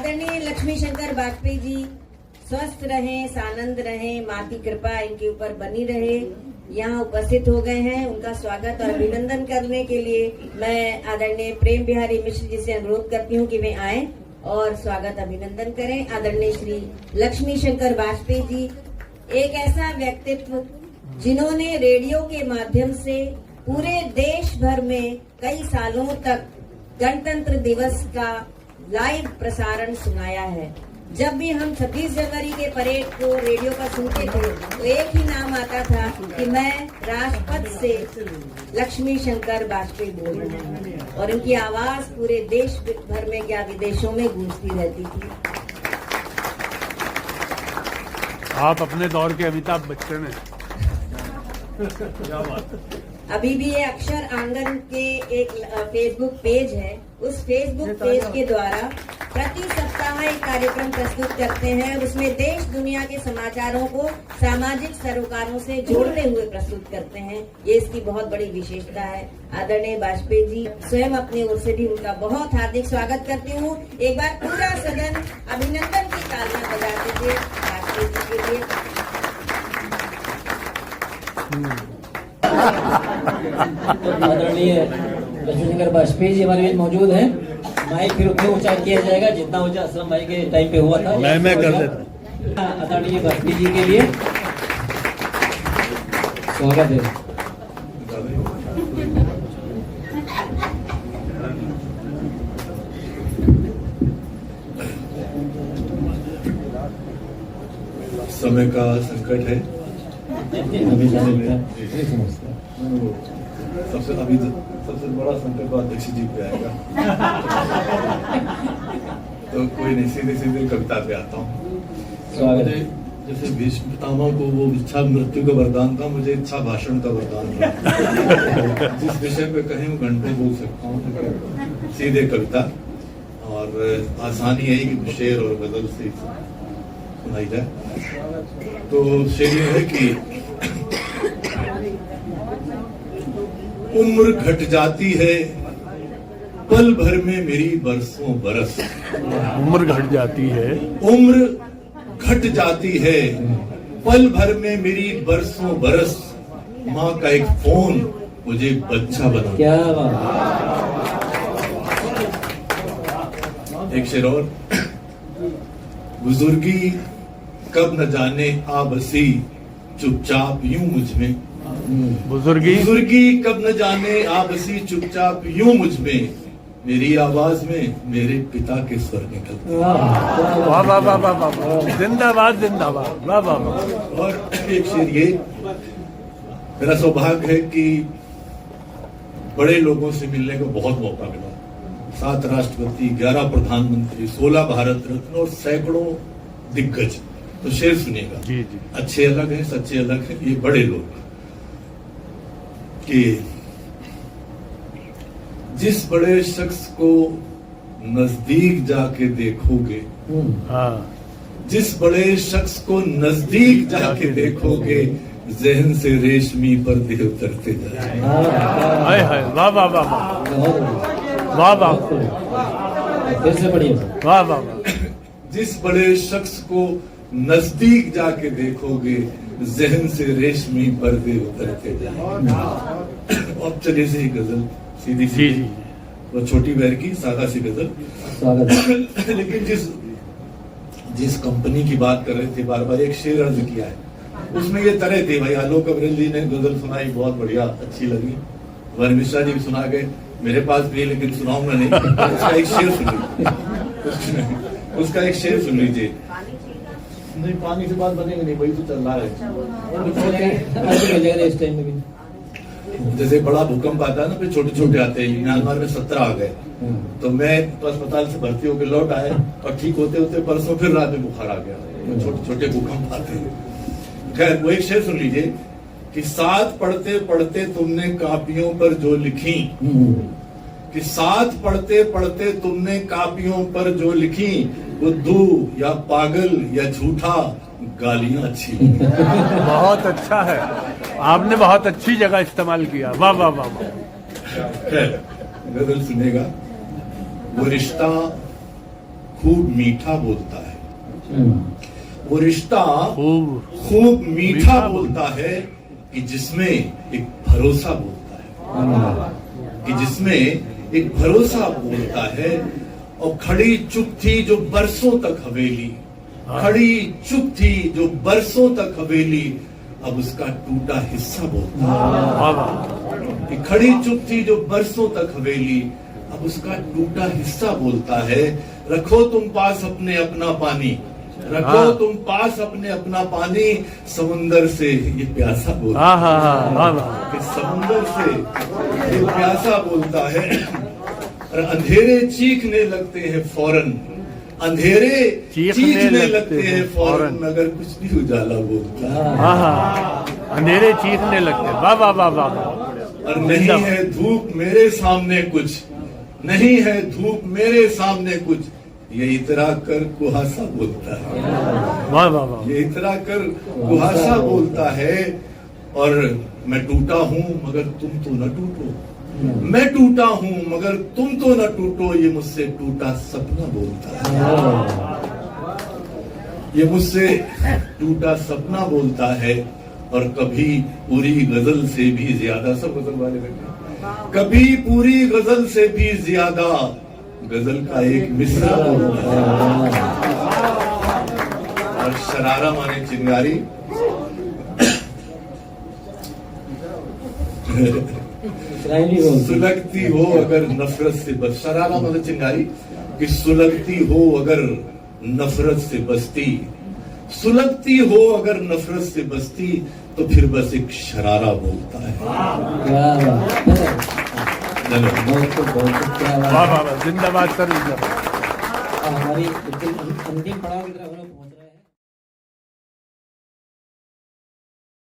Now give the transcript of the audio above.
आदरणीय लक्ष्मी शंकर वाजपेयी जी स्वस्थ रहें, सानंद रहें, माँ की कृपा इनके ऊपर बनी रहे। यहाँ उपस्थित हो गए हैं, उनका स्वागत और अभिनंदन करने के लिए मैं आदरणीय प्रेम बिहारी मिश्र जी से अनुरोध करती हूँ कि वे आए और स्वागत अभिनंदन करें। आदरणीय श्री लक्ष्मी शंकर वाजपेयी जी एक ऐसा व्यक्तित्व जिन्होंने रेडियो के माध्यम से पूरे देश भर में कई सालों तक गणतंत्र दिवस का लाइव प्रसारण सुनाया है। जब भी हम 26 जनवरी के परेड को रेडियो पर सुनते थे तो एक ही नाम आता था कि मैं राजपथ से लक्ष्मी शंकर वाजपेयी बोल रहा हूँ और उनकी आवाज पूरे देश भर में क्या विदेशों में गूंजती रहती थी। आप अपने दौर के अमिताभ बच्चन हैं। क्या बात। अभी भी ये अक्षर आंगन के एक फेसबुक पेज है, उस फेसबुक पेज के द्वारा प्रति सप्ताह एक कार्यक्रम प्रस्तुत करते हैं। उसमें देश दुनिया के समाचारों को सामाजिक सरोकारों से जोड़ते हुए प्रस्तुत करते हैं। ये इसकी बहुत बड़ी विशेषता है। आदरणीय वाजपेयी जी स्वयं अपनी ओर से भी उनका बहुत हार्दिक स्वागत करती हूँ। एक बार पूरा सदन अभिनंदन की तालियां बजाते थे वाजपेयी जी के लिए। आदरणीय लक्ष्मी शंकर वाजपेयी जी हमारे बीच मौजूद हैं। माइक फिर उतना ऊंचा किया जाएगा जितना ऊंचा असलम भाई के टाइम पे हुआ था। मैं कर देता। आदरणीय वाजपेयी जी के लिए स्वागत है। समय का संकट है। सबसे बड़ा संकट तो अध्यक्ष जी पे आएगा। तो कोई नहीं, सीधे सीधे कविता पे आता हूँ। जैसे भीष्म पितामह को वो इच्छा मृत्यु का वरदान था, मुझे इच्छा भाषण का वरदान था। जिस विषय पे कहीं वो घंटे बोल सकता हूँ। सीधे कविता और आसानी है कि शेर और गजल से सुनाई जाए। तो शेर ये है कि उम्र घट जाती है पल भर में मेरी बरसों बरस। उम्र घट जाती है, उम्र घट जाती है पल भर में मेरी बरसों बरस। माँ का एक फोन मुझे बच्चा बना। क्या बात। एक शेर और। बुजुर्गी कब न जाने आ बसी चुपचाप यूं मुझ में। बुजुर्गी कब न जाने आ बसी चुपचाप यूं मुझ में। मेरी आवाज में मेरे पिता के स्वर निकलते। वाह वाह वाह वाह वाह, जिंदाबाद जिंदाबाद, वाह वाह वाह। और एक शेर ये, मेरा सौभाग्य है कि बड़े लोगों से मिलने का बहुत मौका मिला। 7 राष्ट्रपति, 11 प्रधानमंत्री, 16 भारत रत्न और सैकड़ों दिग्गज। तो शेर सुनिएगा। जी जी। अच्छे अलग हैं, सच्चे अलग हैं, ये बड़े लोग। कि जिस बड़े शख्स को नजदीक जाके देखोगे, हाँ, जिस बड़े शख्स को नजदीक जाके देखोगे, जहन से रेशमी पर्दे उतरते जाए। हाय हाय, वाह वाह वाह वाह वाह फिर से पढ़िए। वाह वाह वाह। जिस बड़े शख्स को नजदीक जाके देखोगे, जहन से रेशमी पर्दे उतरते जाए। अब चलिए से ही गजल सीधी सी, वो छोटी बहर की सादा सी गजल। स्वागत। लेकिन जिस कंपनी की बात कर रहे थे, बार बार एक शेर अर्ज किया है, उसमें ये तरह थे। भाई आलोक अग्रवाल जी ने गजल सुनाई, बहुत बढ़िया, अच्छी लगी। वर मिश्रा जी भी सुना गए, मेरे पास भी, लेकिन सुनाऊंगा नहीं। उसका एक शेर सुन लीजिए। उसका एक शेर सुन लीजिए। नहीं, पानी से बात बनेगी नहीं, वही तो चल रहा है। इस टाइम में भी जैसे बड़ा भूकंप आता है ना, फिर छोटे छोटे आते हैं। म्यांमार में 17 आ गए। तो मैं तो अस्पताल से भर्ती होकर लौट आया और ठीक होते होते परसों फिर रात में बुखार आ गया। तो छोटे छोटे भूकंप आते हैं। खैर, वो एक शेर सुन लीजिए कि साथ पढ़ते पढ़ते तुमने कापियों पर जो लिखी, कि साथ पढ़ते पढ़ते तुमने कापियों पर जो लिखी, बुद्धू या पागल या झूठा, गालियां अच्छी। बहुत अच्छा है, आपने बहुत अच्छी जगह इस्तेमाल किया। वाह वाह वाह वाह। गजल सुनेगा। वो रिश्ता खूब मीठा बोलता है। हम्म, वो रिश्ता खूब खूब मीठा मीठा बोलता है कि जिसमें एक भरोसा बोलता है, कि जिसमें एक भरोसा बोलता है। और खड़ी चुप थी जो बरसों तक हवेली, खड़ी चुप थी जो बरसों तक हवेली, अब उसका टूटा हिस्सा बोलता है। वाह वाह। कि खड़ी चुप थी जो बरसों तक हवेली, अब उसका टूटा हिस्सा बोलता है। रखो तुम पास अपने अपना पानी, रखो हाँ। तुम पास अपने अपना पानी, समुंदर से ये प्यासा बोलता हाँ हाँ हाँ वाह वाह। है। कि समुंदर से ये प्यासा बोलता है। और अंधेरे चीखने लगते हैं फौरन, अंधेरे चीखने लगते हैं फौरन, मगर कुछ भी उजाला बोलता है। हाँ हाँ अंधेरे चीखने लगते। वाह वाह वाह वाह। और नहीं है धूप मेरे सामने कुछ, नहीं है धूप मेरे सामने कुछ, ये इतरा कर कुहासा बोलता है। वाह वाह वाह। ये इतरा कर कुहासा बोलता है। और मैं टूटा हूं मगर तुम तो न टूटो, मैं टूटा हूं मगर तुम तो न टूटो, ये मुझसे टूटा सपना बोलता है। ये मुझसे टूटा सपना बोलता है। और कभी पूरी गजल से भी ज्यादा, सब गजल वाले बैठे, कभी पूरी गजल से भी ज्यादा गजल का एक मिसरा बोलता है। और शरारा माने चिंगारी, इस्राएली बोलते हैं। सुलगती हो अगर नफरत से बस, शरारा मतलब चिंगारी, कि सुलगती हो अगर नफरत से बसती, सुलगती हो अगर नफरत से बसती, तो फिर बस एक शरारा बोलता है। वाह वाह, धन्यवाद। बहुत क्या वाह वाह वाह। जिंदाबाद सर जिंदाबाद। हमारी बिल्कुल अंतिम पड़ाव की तरफ हम लोग पहुंच रहे हैं।